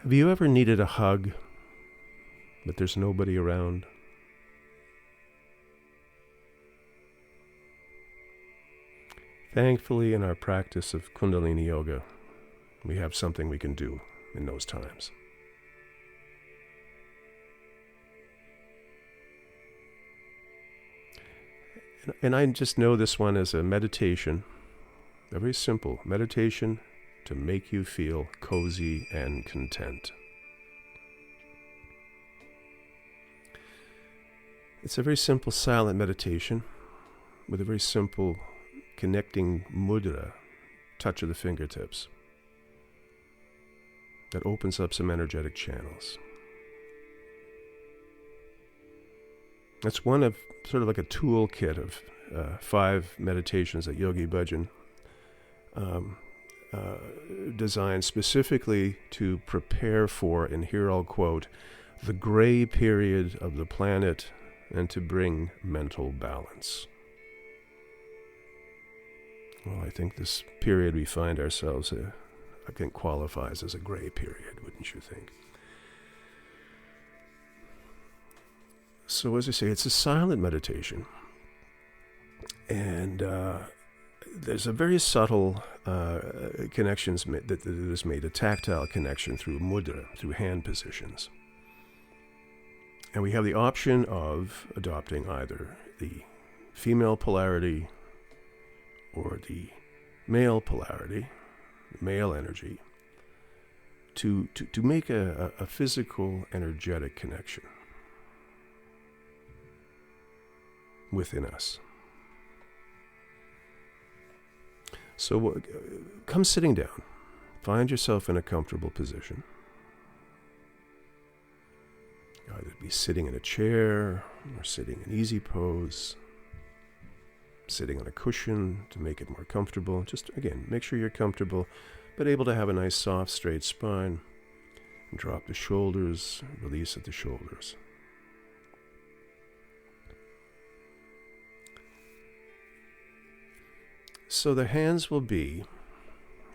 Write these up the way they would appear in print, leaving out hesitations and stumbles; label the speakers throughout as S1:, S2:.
S1: Have you ever needed a hug, but there's nobody around? Thankfully, in our practice of Kundalini Yoga, we have something we can do in those times. And I just know this one as a meditation, a very simple meditation to make you feel cozy and content. It's a very simple silent meditation with a very simple connecting mudra, touch of the fingertips, that opens up some energetic channels. It's one of sort of like a toolkit of 5 meditations that Yogi Bhajan designed specifically to prepare for, and here I'll quote, the gray period of the planet and to bring mental balance. Well, I think this period we find ourselves in, I think, qualifies as a gray period, wouldn't you think? So as I say, it's a silent meditation. And there's a very subtle connections that is made, a tactile connection through mudra, through hand positions. And we have the option of adopting either the female polarity or the male polarity, male energy, to make a physical, energetic connection within us. So come sitting down. Find yourself in a comfortable position. Either be sitting in a chair or sitting in easy pose, sitting on a cushion to make it more comfortable. Just, again, make sure you're comfortable, but able to have a nice, soft, straight spine. And drop the shoulders, release at the shoulders. So the hands will be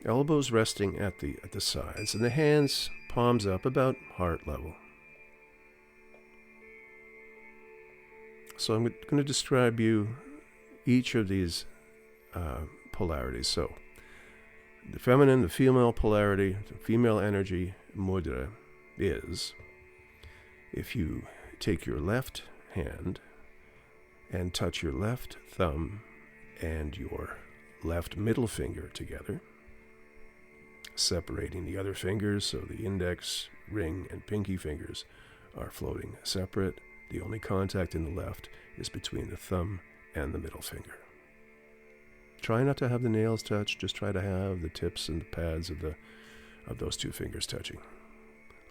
S1: elbows resting at the sides, and the hands palms up about heart level. So I'm going to describe you each of these polarities. So the feminine, the female polarity, the female energy mudra is if you take your left hand and touch your left thumb and your left middle finger together, separating the other fingers, so the index, ring, and pinky fingers are floating separate. The only contact in the left is between the thumb and the middle finger. Try not to have the nails touch, just try to have the tips and the pads of those 2 fingers touching.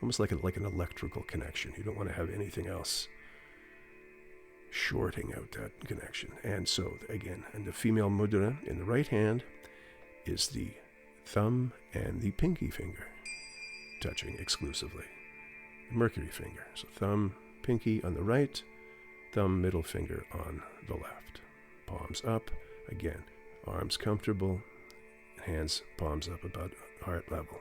S1: Almost like an electrical connection. You don't want to have anything else shorting out that connection. And so, again, and the female mudra in the right hand is the thumb and the pinky finger touching exclusively. The Mercury finger. So thumb, pinky on the right, thumb, middle finger on the left. Palms up, again, arms comfortable, hands, palms up about heart level.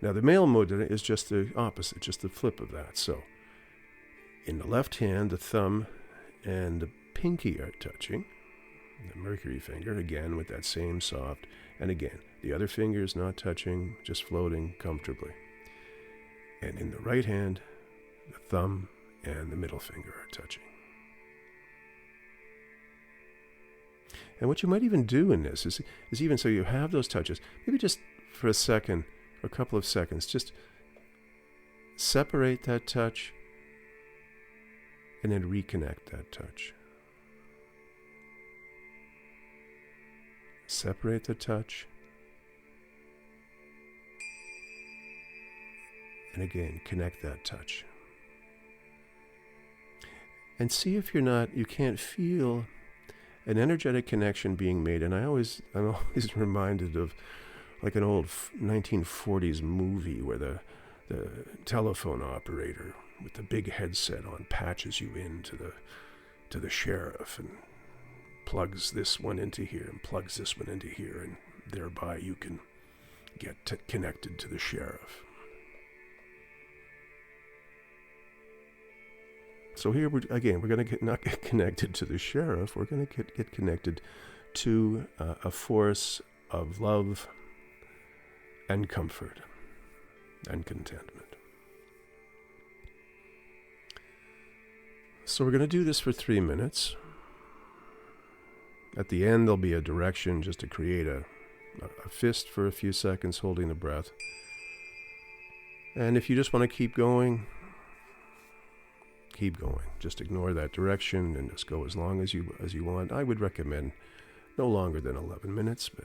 S1: Now the male mudra is just the opposite, just the flip of that. So in the left hand, the thumb and the pinky are touching. The Mercury finger, again, with that same soft. And again, the other finger is not touching, just floating comfortably. And in the right hand, the thumb and the middle finger are touching. And what you might even do in this is even so you have those touches, maybe just for a second, or a couple of seconds, just separate that touch and then reconnect that touch. Separate the touch. And again, connect that touch. And see if you can't feel an energetic connection being made. And I'm always reminded of like an old 1940s movie where the telephone operator with the big headset on patches you in to the sheriff and plugs this one into here and plugs this one into here, and thereby you can get connected to the sheriff. So here, we're going to not get connected to the sheriff. We're going to get connected to a force of love and comfort and contentment. So we're going to do this for 3 minutes. At the end, there'll be a direction just to create a fist for a few seconds, holding the breath. And if you just want to keep going, keep going. Just ignore that direction and just go as long as you want. I would recommend no longer than 11 minutes, but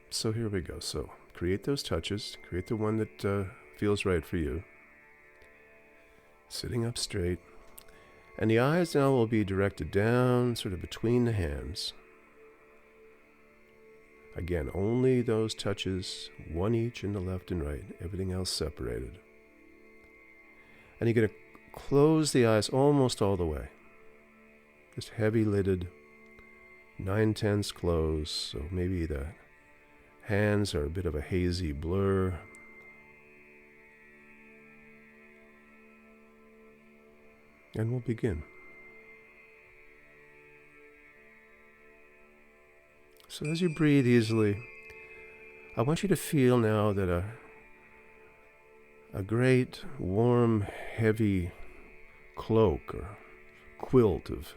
S1: so here we go. So create those touches. Create the one that feels right for you. Sitting up straight. And the eyes now will be directed down, sort of between the hands. Again, only those touches, one each in the left and right, everything else separated. And you're going to close the eyes almost all the way. Just heavy lidded, 9/10 close, so maybe the hands are a bit of a hazy blur. And we'll begin. So as you breathe easily, I want you to feel now that a great, warm, heavy cloak or quilt of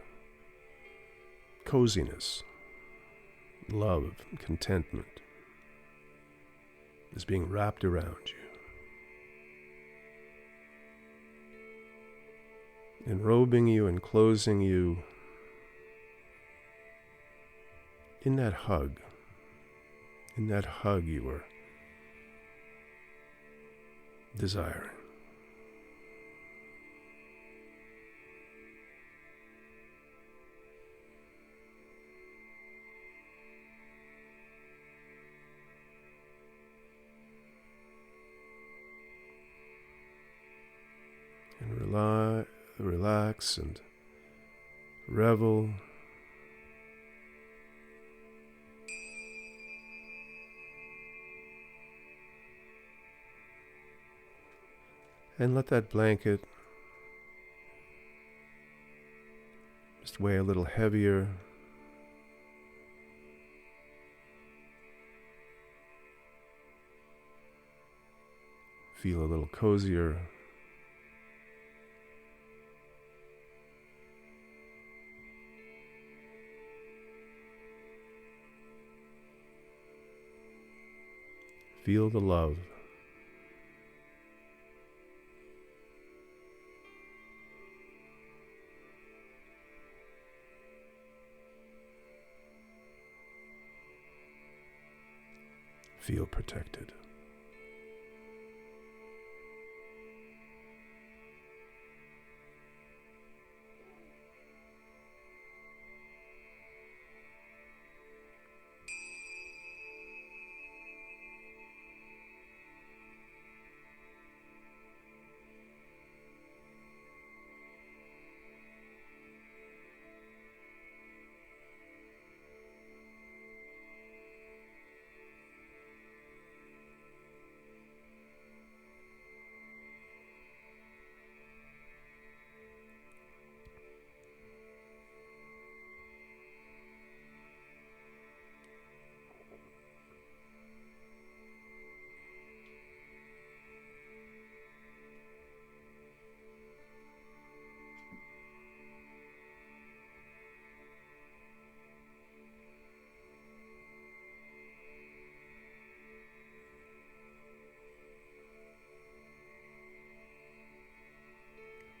S1: coziness, love, contentment is being wrapped around you. Enrobing you, enclosing you in that hug you were desiring. And relax and revel. And let that blanket just weigh a little heavier. Feel a little cozier. Feel the love. Feel protected.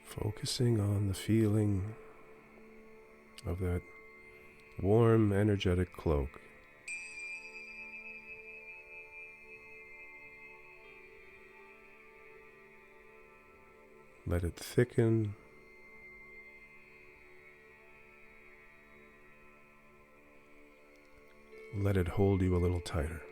S1: Focusing on the feeling of that warm, energetic cloak. Let it thicken. Let it hold you a little tighter.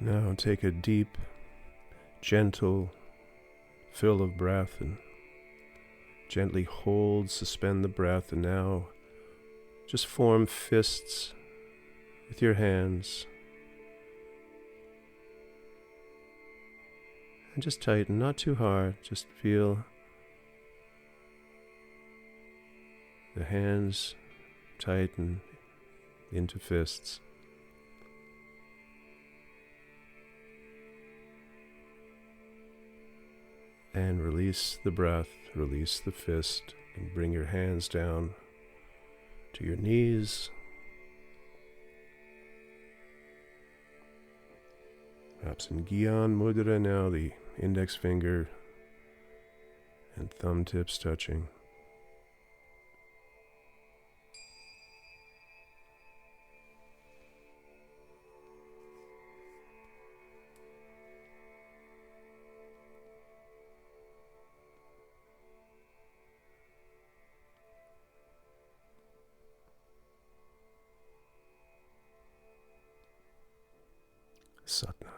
S1: Now take a deep, gentle fill of breath and gently hold, suspend the breath, and now just form fists with your hands. And just tighten, not too hard, just feel the hands tighten into fists. And release the breath, release the fist, and bring your hands down to your knees. Perhaps in Gyan Mudra now, the index finger and thumb tips touching. Satnam.